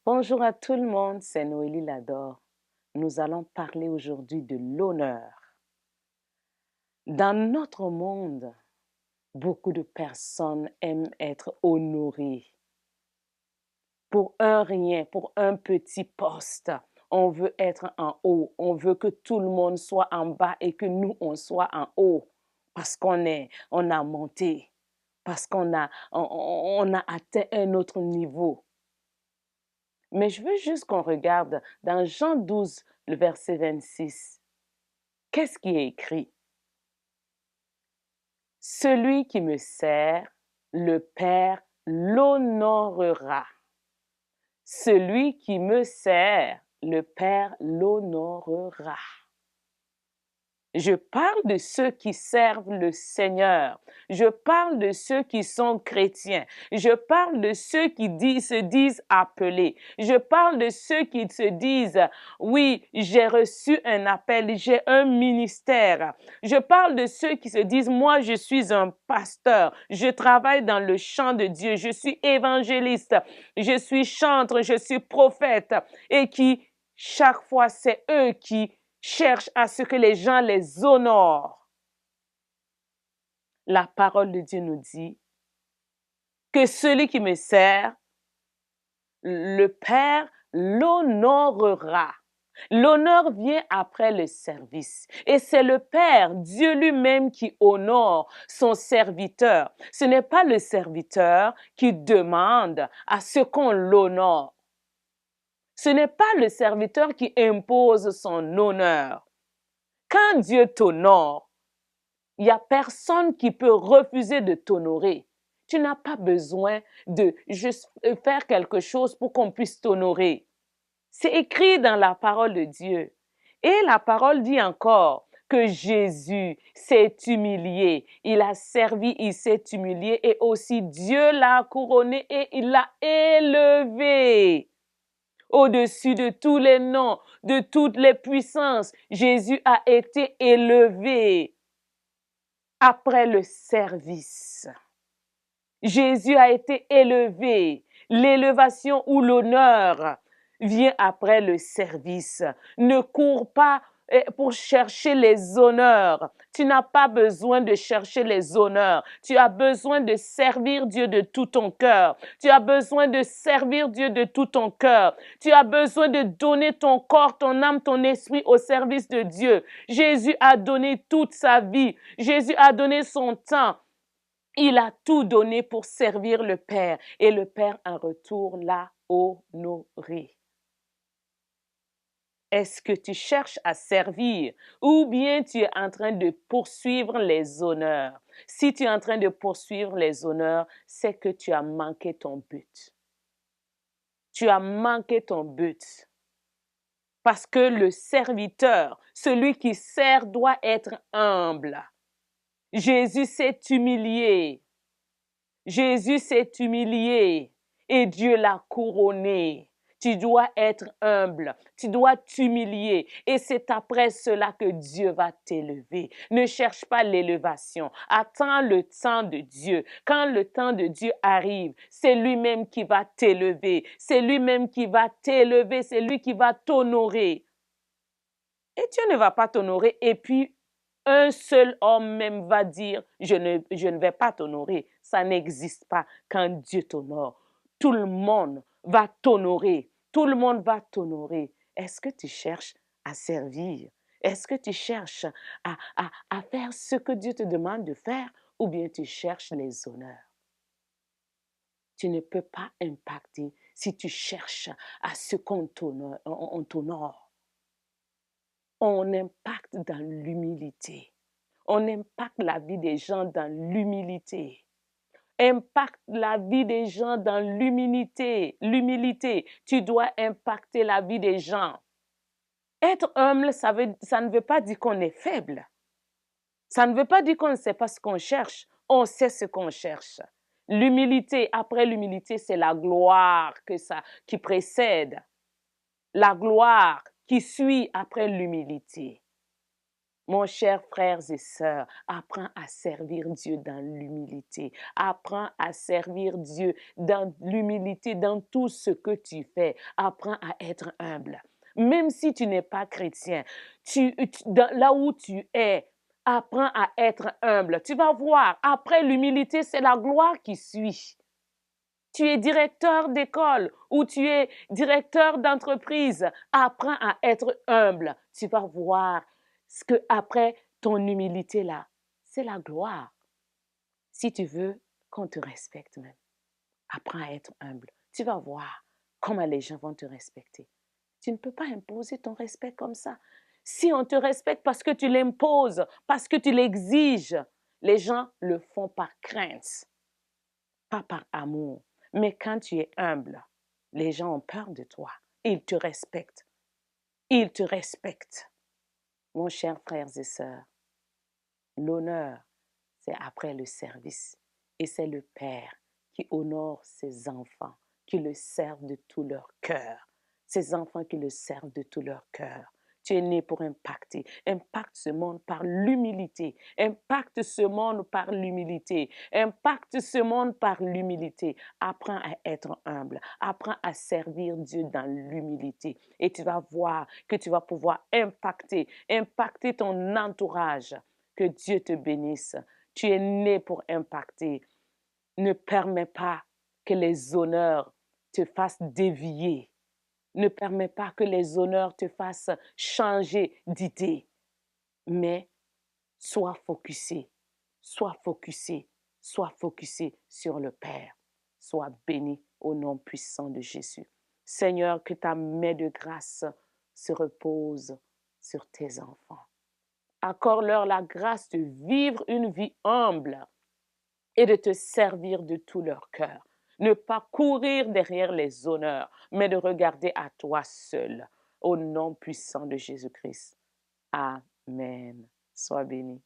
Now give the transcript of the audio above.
Bonjour à tout le monde, c'est Noélie Lador. Nous allons parler aujourd'hui de l'honneur. Dans notre monde, beaucoup de personnes aiment être honorées. Pour un rien, pour un petit poste, on veut être en haut. On veut que tout le monde soit en bas et que nous, on soit en haut. Parce on a monté, parce on a atteint un autre niveau. Mais je veux juste qu'on regarde dans Jean 12, le verset 26. Qu'est-ce qui est écrit? Celui qui me sert, le Père l'honorera. Celui qui me sert, le Père l'honorera. Je parle de ceux qui servent le Seigneur. Je parle de ceux qui sont chrétiens. Je parle de ceux qui se disent appelés. Je parle de ceux qui se disent, oui, j'ai reçu un appel, j'ai un ministère. Je parle de ceux qui se disent, moi, je suis un pasteur. Je travaille dans le champ de Dieu. Je suis évangéliste. Je suis chantre. Je suis prophète. Et qui, chaque fois, c'est eux qui cherche à ce que les gens les honorent. La parole de Dieu nous dit que celui qui me sert, le Père l'honorera. L'honneur vient après le service. Et c'est le Père, Dieu lui-même, qui honore son serviteur. Ce n'est pas le serviteur qui demande à ce qu'on l'honore. Ce n'est pas le serviteur qui impose son honneur. Quand Dieu t'honore, il n'y a personne qui peut refuser de t'honorer. Tu n'as pas besoin de juste faire quelque chose pour qu'on puisse t'honorer. C'est écrit dans la parole de Dieu. Et la parole dit encore que Jésus s'est humilié. Il a servi, il s'est humilié et aussi Dieu l'a couronné et il l'a élevé. Au-dessus de tous les noms, de toutes les puissances, Jésus a été élevé. Après le service, Jésus a été élevé. L'élévation ou l'honneur vient après le service. Ne cours pas pour chercher les honneurs. Tu n'as pas besoin de chercher les honneurs. Tu as besoin de servir Dieu de tout ton cœur. Tu as besoin de servir Dieu de tout ton cœur. Tu as besoin de donner ton corps, ton âme, ton esprit au service de Dieu. Jésus a donné toute sa vie. Jésus a donné son temps. Il a tout donné pour servir le Père et le Père en retour l'a honoré. Est-ce que tu cherches à servir ou bien tu es en train de poursuivre les honneurs? Si tu es en train de poursuivre les honneurs, c'est que tu as manqué ton but. Tu as manqué ton but. Parce que le serviteur, celui qui sert, doit être humble. Jésus s'est humilié. Jésus s'est humilié et Dieu l'a couronné. Tu dois être humble, tu dois t'humilier et c'est après cela que Dieu va t'élever. Ne cherche pas l'élévation, attends le temps de Dieu. Quand le temps de Dieu arrive, c'est lui-même qui va t'élever, c'est lui-même qui va t'élever, c'est lui qui va t'honorer. Et Dieu ne va pas t'honorer et puis un seul homme même va dire, je ne vais pas t'honorer. Ça n'existe pas quand Dieu t'honore. Tout le monde va t'honorer. Tout le monde va t'honorer. Est-ce que tu cherches à servir? Est-ce que tu cherches à faire ce que Dieu te demande de faire ou bien tu cherches les honneurs? Tu ne peux pas impacter si tu cherches à ce qu'on t'honore. On impacte dans l'humilité. On impacte la vie des gens dans l'humilité. Impacte la vie des gens dans l'humilité. L'humilité, tu dois impacter la vie des gens. Être humble, ça ne veut pas dire qu'on est faible. Ça ne veut pas dire qu'on ne sait pas ce qu'on cherche. On sait ce qu'on cherche. L'humilité, après l'humilité, c'est la gloire qui précède. La gloire qui suit après l'humilité. Mon cher frères et sœurs, apprends à servir Dieu dans l'humilité. Apprends à servir Dieu dans l'humilité, dans tout ce que tu fais. Apprends à être humble. Même si tu n'es pas chrétien, là où tu es, apprends à être humble. Tu vas voir, après l'humilité, c'est la gloire qui suit. Tu es directeur d'école ou tu es directeur d'entreprise, apprends à être humble. Tu vas voir ce que après ton humilité là, c'est la gloire. Si tu veux qu'on te respecte même, apprends à être humble. Tu vas voir comment les gens vont te respecter. Tu ne peux pas imposer ton respect comme ça. Si on te respecte parce que tu l'imposes, parce que tu l'exiges, les gens le font par crainte, pas par amour. Mais quand tu es humble, les gens ont peur de toi. Ils te respectent. Ils te respectent. Mon cher frères et sœurs, l'honneur, c'est après le service. Et c'est le Père qui honore ses enfants, qui le servent de tout leur cœur. Ses enfants qui le servent de tout leur cœur. Tu es né pour impacter. Impacte ce monde par l'humilité. Impacte ce monde par l'humilité. Impacte ce monde par l'humilité. Apprends à être humble. Apprends à servir Dieu dans l'humilité. Et tu vas voir que tu vas pouvoir impacter ton entourage. Que Dieu te bénisse. Tu es né pour impacter. Ne permets pas que les honneurs te fassent dévier. Ne permets pas que les honneurs te fassent changer d'idée. Mais sois focusé, sois focusé, sois focusé sur le Père. Sois béni au nom puissant de Jésus. Seigneur, que ta main de grâce se repose sur tes enfants. Accorde-leur la grâce de vivre une vie humble et de te servir de tout leur cœur. Ne pas courir derrière les honneurs, mais de regarder à toi seul. Au nom puissant de Jésus-Christ. Amen. Sois béni.